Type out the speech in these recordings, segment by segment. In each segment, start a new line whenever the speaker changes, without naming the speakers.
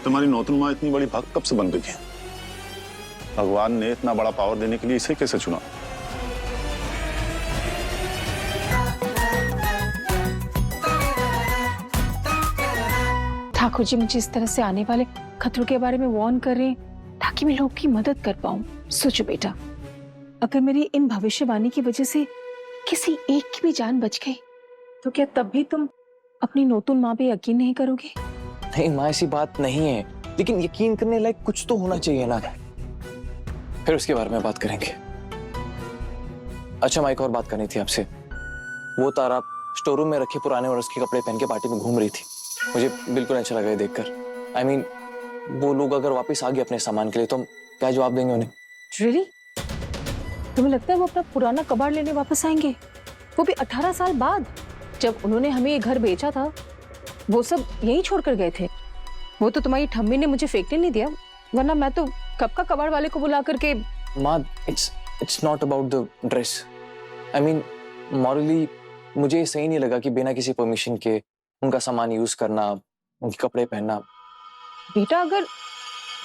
तुम्हारी नौतन माँ इतनी बड़ी भक्त कब से बन गई है? भगवान ने इतना बड़ा पावर देने के लिए इसे कैसे चुना?
ठाकुर जी मुझे इस तरह से आने वाले खतरों के बारे में वार्न कर रहे हैं ताकि मैं लोगों की मदद कर पाऊं। सोचो बेटा, अगर मेरी इन भविष्यवाणी की वजह से किसी एक की भी जान बच गई तो क्या तब भी तुम अपनी नौतुन माँ पे यकीन नहीं करोगे?
नहीं माँ, ऐसी बात नहीं है, लेकिन यकीन करने लायक कुछ तो होना चाहिए ना। फिर उसके बारे में बात करेंगे। अच्छा माँ, एक और बात करनी थी आपसे। वो तारा स्टोर रूम में रखे पुराने और उसके कपड़े पहन के पार्टी में घूम रही थी। मुझे बिल्कुल अच्छा लगा ये देखकर। I mean, वो लोग अगर वापस आ गए अपने सामान के लिए तो हम क्या जवाब देंगे उन्हें?
Really? तुम्हें लगता है वो अपना पुराना कबाड़ लेने वापस आएंगे? वो भी 18 साल बाद। जब उन्होंने हमें ये घर बेचा था वो सब यही छोड़कर गए थे। वो तो तुम्हारी ठम्मी ने मुझे फेंकने नहीं दिया, वरना मैं तो कब का कबाड़ वाले को बुला करके।
माँ, it's not about the dress. I mean, morally मुझे सही नहीं लगा कि बिना किसी परमिशन के उनका सामान यूज करना, उनके कपड़े पहनना।
बेटा, अगर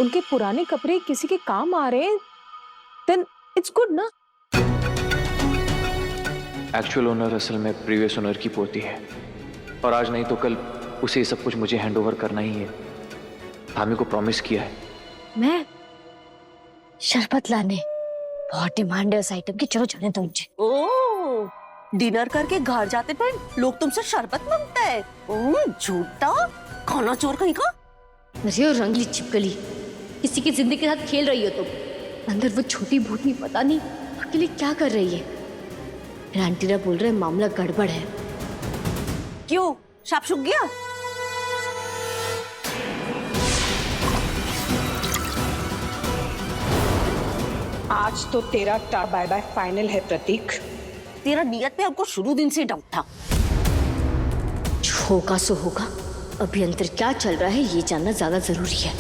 उनके पुराने कपड़े किसी के काम आ रहे हैं then it's good ना?
एक्चुअल ओनर असल में प्रीवियस ओनर की पोती है, और आज नहीं तो कल उसे ये सब कुछ मुझे हैंड ओवर करना ही है। भाभी को प्रॉमिस किया है।
मैं शरबत लाने, बहुत डिमांड है उस आइटम की। चलो जाने दो मुझे।
ओह, डिनर करके घर जाते टाइम लोग तुमसे शरबत मांगते हैं। झूठा खाना चोर कहीं का।
अरे रंगली छिपकली, किसी की जिंदगी के साथ खेल रही हो तुम। अंदर वो छोटी भूतनी पता नहीं अकेले क्या कर रही है। मेरा आंटीरा बोल रहे मामला गड़बड़ है।
क्यों, साफ सूख गया?
आज तो तेरा बाय बाय फाइनल है प्रतीक।
तेरा नियत पे हमको शुरू दिन से डाउट था।
होगा सो होगा, अभी अंदर क्या चल रहा है ये जानना ज्यादा जरूरी है।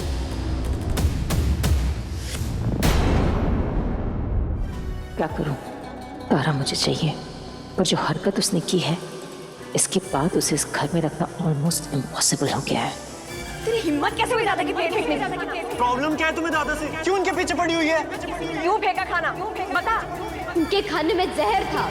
क्या करूं? तारा मुझे चाहिए, पर जो हरकत उसने की है इसके बाद उसे इस घर में रखना ऑलमोस्ट इम्पॉसिबल हो गया है।
तेरी हिम्मत कैसे हुई दादा की प्लेट फेंकने की?
प्रॉब्लम क्या है तुम्हें दादा से? क्यों उनके पीछे पड़ी हुई है?
क्यों फेंका खाना? बता।
उनके खाने में जहर था।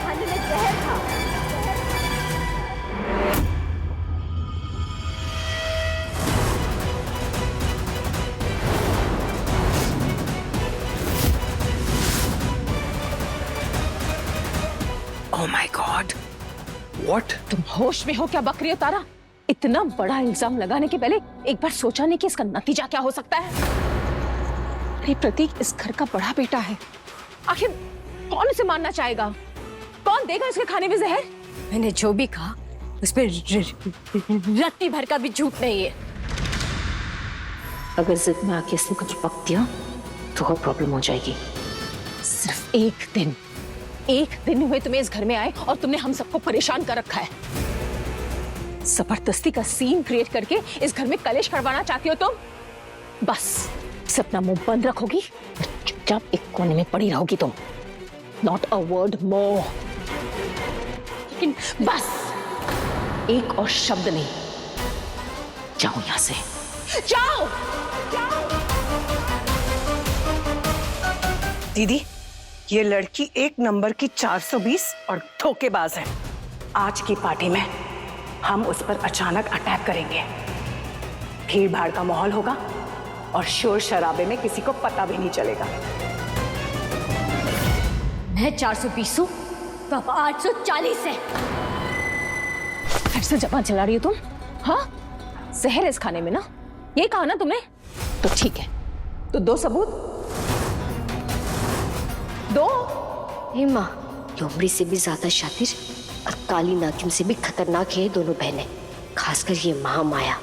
Oh my God,
what?
तुम होश में हो क्या बक रही हो तारा? इतना बड़ा इल्जाम लगाने के पहले एक बार सोचा नहीं कि इसका नतीजा क्या हो सकता है? अरे प्रतीक इस घर का बड़ा बेटा है, आखिर कौन इसे मानना चाहेगा? कौन देगा इसके खाने में जहर?
मैंने जो भी कहा उसमें रत्ती भर का भी झूठ नहीं है।
अगर जिद में आके इसने कुछ पक दिया तो और प्रॉब्लम हो जाएगी। सिर्फ एक दिन हुए तुम्हें इस घर में आए और तुमने हम सबको परेशान कर रखा है। जबरदस्ती का सीन क्रिएट करके इस घर में कलेश करवाना चाहती हो तुम? बस अपना मुंह बंद रखोगी और चुपचाप एक कोने में पड़ी रहोगी तुम। नॉट अ वर्ड मोर। लेकिन बस एक और शब्द नहीं। जाओ यहां से, जाओ।
दीदी ये लड़की एक नंबर की 420 और धोखेबाज है। आज की पार्टी में हम उस पर अचानक अटैक करेंगे। भीड़ भाड़ का माहौल होगा और शोर शराबे में किसी को पता भी नहीं चलेगा।
मैं 420 हूँ तो अब 840 है।
फिर से जबान चला रही हो तुम? हाँ, जहर है इस खाने में ना, ये कहा ना तुमने? तो ठीक है, तो दो सबूत दो।
हे माँ, लोमड़ी से भी ज्यादा शातिर और काली नागिन से भी खतरनाक है दोनों बहनें। खासकर ये महामाया,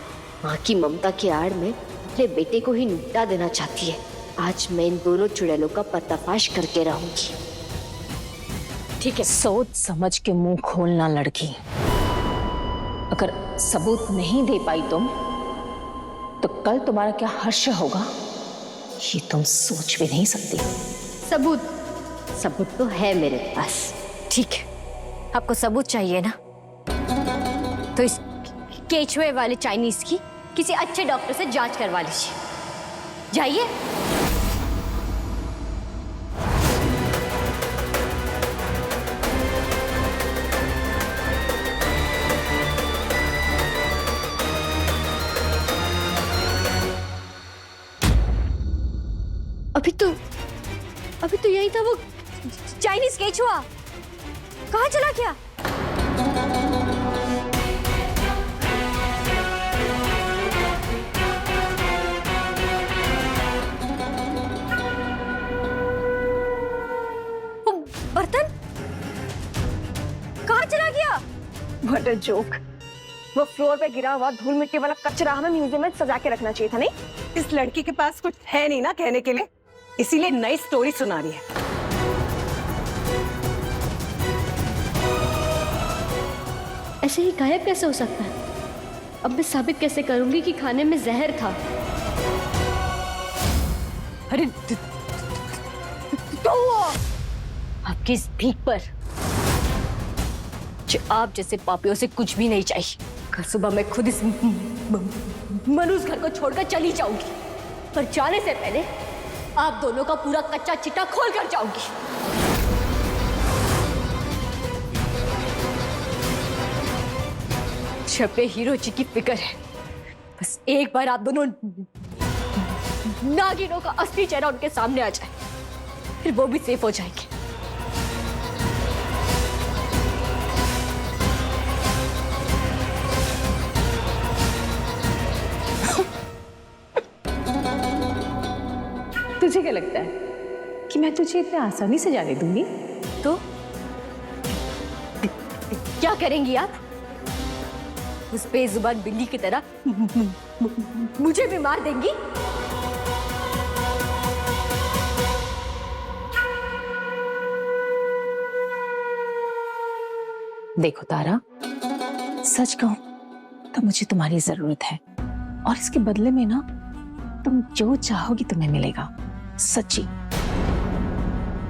माँ की ममता की आड़ में अपने बेटे को ही निपटा देना चाहती है। आज मैं इन दोनों चुड़ैलों का पर्दाफाश करके रहूंगी।
ठीक है, सोच समझ के मुंह खोलना लड़की। अगर सबूत नहीं दे पाई तुम तो कल तुम्हारा क्या हर्ष होगा ये तुम सोच भी नहीं सकती।
सबूत तो है मेरे पास। ठीक है, आपको सबूत चाहिए ना, तो इस केचुए वाले चाइनीज की किसी अच्छे डॉक्टर से जांच करवा लीजिए। जाइए। अभी तो यही था वो चाइनीज केचुआ। कहाँ चला गया? वो बर्तन कहाँ चला गया?
What a joke. वो फ्लोर पे गिरा हुआ धूल मिट्टी वाला कचरा हमें म्यूजियम में सजा के रखना चाहिए था, नहीं?
इस लड़की के पास कुछ है नहीं ना कहने के लिए, इसीलिए नई स्टोरी सुना रही है।
ऐसे ही गायब कैसे हो सकता है? अब मैं साबित कैसे करूंगी कि खाने में जहर था?
अरे तो आपकी इस भीख पर जो आप जैसे पापियों से कुछ भी नहीं चाहिए। कल सुबह मैं खुद इस मनुष्य घर को छोड़कर चली जाऊंगी, पर जाने से पहले आप दोनों का पूरा कच्चा चिट्टा खोल कर जाऊंगी। जब पे हीरो जी की फिक्र है, बस एक बार आप दोनों नागिनों का असली चेहरा उनके सामने आ जाए, फिर वो भी सेफ हो जाएंगे। तुझे क्या लगता है कि मैं तुझे इतने आसानी से जाने दूंगी? तो क्या करेंगी आप? उस बेजुबान बिल्ली की तरह मुझे भी मार देंगी? देखो तारा, सच कहूं तो मुझे तुम्हारी जरूरत है, और इसके बदले में ना तुम जो चाहोगी तुम्हें मिलेगा। सच्ची।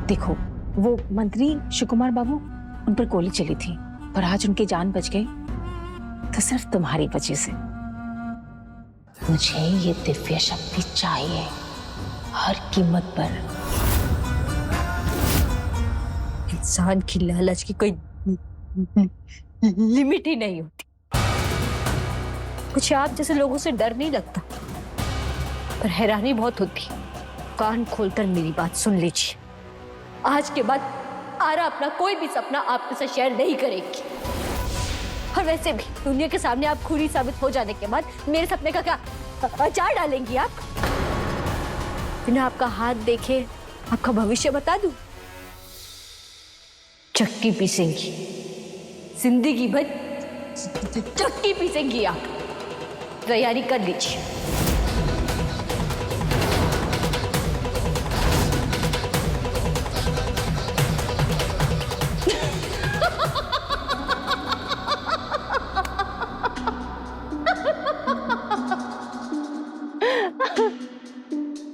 देखो, वो मंत्री शिवकुमार बाबू, उन पर गोली चली थी, पर आज उनकी जान बच गई तो सिर्फ तुम्हारी वजह से। मुझे ये दिव्य शक्ति चाहिए हर कीमत पर। इंसान की लालच की कोई लिमिट ही नहीं होती। कुछ आप जैसे लोगों से डर नहीं लगता, पर हैरानी बहुत होती। कान खोलकर मेरी बात सुन लीजिए। आज के बाद आरा अपना कोई भी सपना आपके साथ शेयर नहीं करेगी। और वैसे भी दुनिया के सामने आप खूनी साबित हो जाने के बाद मेरे सपने का क्या अचार डालेंगी आप? बिना आपका हाथ देखे आपका भविष्य बता दूं? चक्की पीसेंगी, जिंदगी भर चक्की पीसेंगी आप। तैयारी कर लीजिए।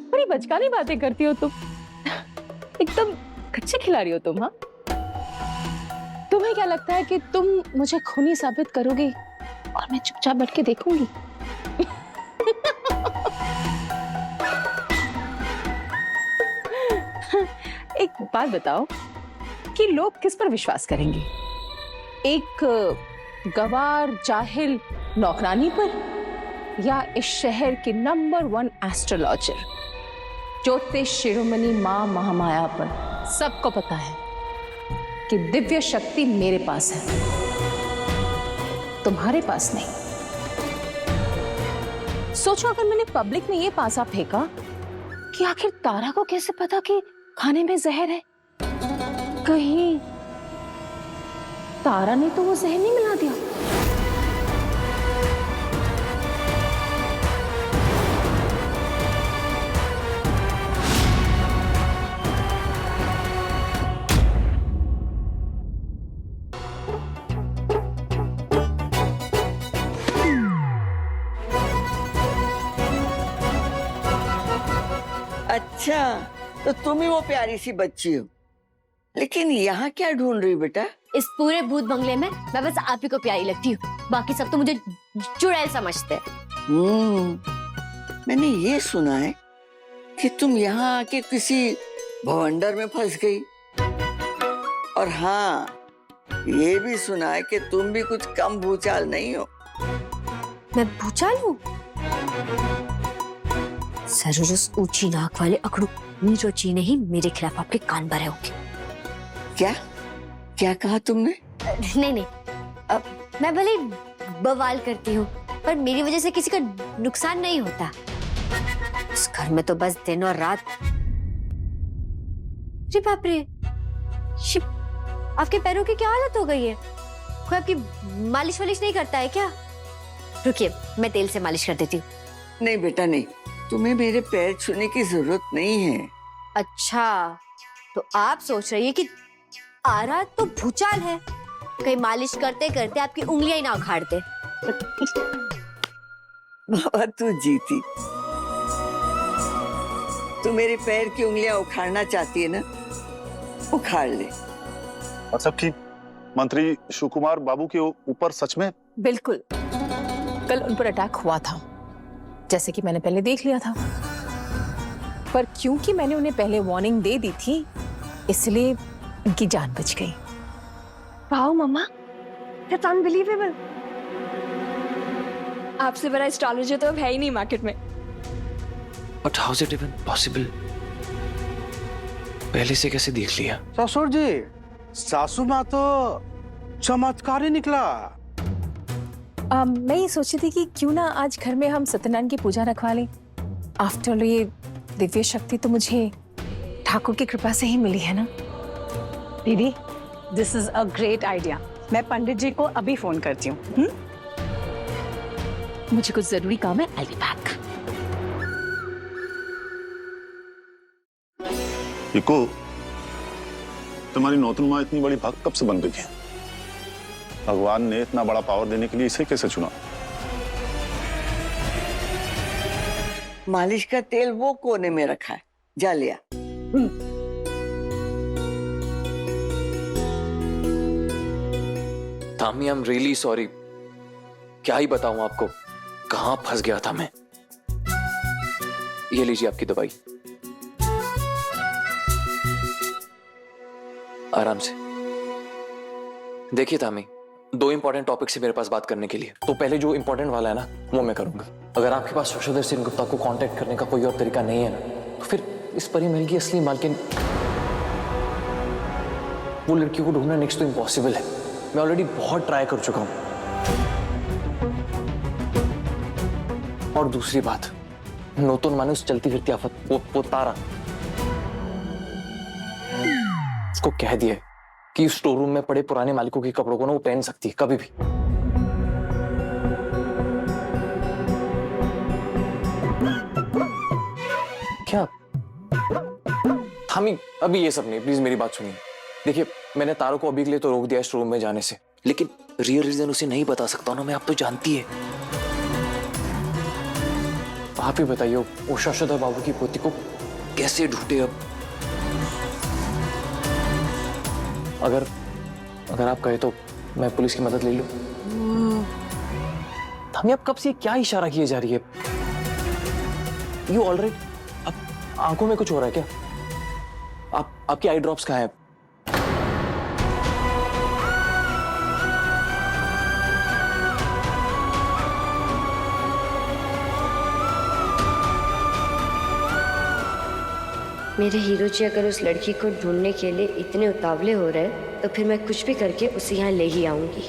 बड़ी बचकानी बातें करती हो तुम। एकदम कच्चे खिलाड़ी हो तुम। हाँ, तुम्हें क्या लगता है कि तुम मुझे खूनी साबित करोगी और मैं चुपचाप बैठ के देखूंगी? एक बात बताओ कि लोग किस पर विश्वास करेंगे? एक गवार जाहिल नौकरानी पर, या इस शहर के नंबर 1 एस्ट्रोलॉजर ज्योतिष शिरोमणि मां महामाया पर? सबको पता है कि दिव्य शक्ति मेरे पास है, तुम्हारे पास नहीं। सोचो, अगर मैंने पब्लिक में ये पासा फेंका कि आखिर तारा को कैसे पता कि खाने में जहर है? कहीं तारा ने तो वो जहर नहीं मिला दिया?
अच्छा, तो तुम ही वो प्यारी सी बच्ची हो, लेकिन यहाँ क्या ढूंढ रही बेटा?
इस पूरे भूत बंगले में मैं बस आप ही को प्यारी लगती हूँ, बाकी सब तो मुझे चुड़ैल समझते हैं।
मैंने ये सुना है कि तुम यहाँ आके किसी भवंडर में फंस गई। और हाँ, ये भी सुना है कि तुम भी कुछ कम भूचाल नहीं हो।
मैं भूचाल हूँ? जरूर उस ऊंची नाक वाले अकड़ू नीरोची ने ही मेरे खिलाफ आपके कान भरे होंगे।
क्या क्या कहा तुमने?
नहीं नहीं, मैं भले ही बवाल करती हूँ, पर मेरी वजह से किसी का नुकसान नहीं होता। इस घर में तो बस दिन और रात। अरे बाप रे, आपके पैरों की क्या हालत हो गई है? कोई आपकी मालिश वालिश नहीं करता है क्या? रुकिए, मैं तेल से मालिश कर देती हूँ।
नहीं बेटा नहीं, तुम्हें मेरे पैर छूने की जरूरत नहीं है।
अच्छा, तो आप सोच रही है कि आरा तो भूचाल है, कहीं मालिश करते करते आपकी उंगलियां ही ना उखाड़ दे।
बाबा तू जीती। तू मेरे पैर की उंगलियां उखाड़ना चाहती है ना, उखाड़ ले।
मतलब कि मंत्री शिवकुमार बाबू के ऊपर सच में?
बिल्कुल, कल उन पर अटैक हुआ था, जैसे कि मैंने पहले देख लिया था। पर क्योंकि मैंने उन्हें पहले वार्निंग दे दी थी, इसलिए उनकी जान बच गई।
Wow mama, that's unbelievable. आपसे बड़ा एस्ट्रोलॉजर तो अब है ही नहीं मार्केट में।
But how is it even possible? पहले से कैसे देख लिया?
ससुर जी, सासू माँ तो चमत्कारी निकला।
मैं ये सोची थी कि क्यों ना आज घर में हम सत्यनारायण की पूजा रखवा लें। आफ्टर ऑल ये दिव्य शक्ति तो मुझे ठाकुर की कृपा से ही मिली है ना।
दीदी, this is a great idea. मैं पंडित जी को अभी फोन करती हूँ।
मुझे कुछ जरूरी काम है, I'll be back।
इको, तुम्हारी नौतन माँ इतनी बड़ी भक्त कब से बन गई है? भगवान ने इतना बड़ा पावर देने के लिए इसे कैसे चुना?
मालिश का तेल वो कोने में रखा है, जा लिया।
तामी, आई एम रियली सॉरी। क्या ही बताऊं आपको, कहां फंस गया था मैं। ये लीजिए आपकी दवाई, आराम से। देखिए तामी, 2 इंपॉर्टेंट टॉपिक से मेरे पास बात करने के लिए। तो पहले जो इंपॉर्टेंट वाला है ना, वो मैं करूंगा। अगर आपके पास शशोधर सिंह गुप्ता को कांटेक्ट करने का कोई और तरीका नहीं है ना, तो फिर इस परी महल की असली मालकिन, वो लड़की को ढूंढना नेक्स्ट तो इम्पॉसिबल है। मैं ऑलरेडी बहुत ट्राई कर चुका हूं। और दूसरी बात, नौतन मानुस चलती फिरती आफत, वो तारा, उसको कह दिया कि स्टोर रूम में पड़े पुराने मालिकों के कपड़ों को ना वो पहन सकती है कभी भी। क्या थामी, अभी ये सब नहीं, प्लीज मेरी बात सुनिए। देखिए, मैंने तारों को अभी के लिए तो रोक दिया स्टोर रूम में जाने से, लेकिन रियल रीजन उसे नहीं बता सकता ना मैं। आप तो जानती है। आप ही बताइए, वो शशोधर बाबू की पोती को कैसे ढूंढे अब? अगर आप कहे तो मैं पुलिस की मदद ले लूं। हमें अब कब से क्या इशारा किए जा रही है? यू ऑलरेडी, अब आंखों में कुछ हो रहा है क्या? आपकी आई ड्रॉप्स कहाँ हैं?
मेरे हीरो जी अगर उस लड़की को ढूंढने के लिए इतने उतावले हो रहे हैं, तो फिर मैं कुछ भी करके उसे यहाँ ले ही आऊंगी।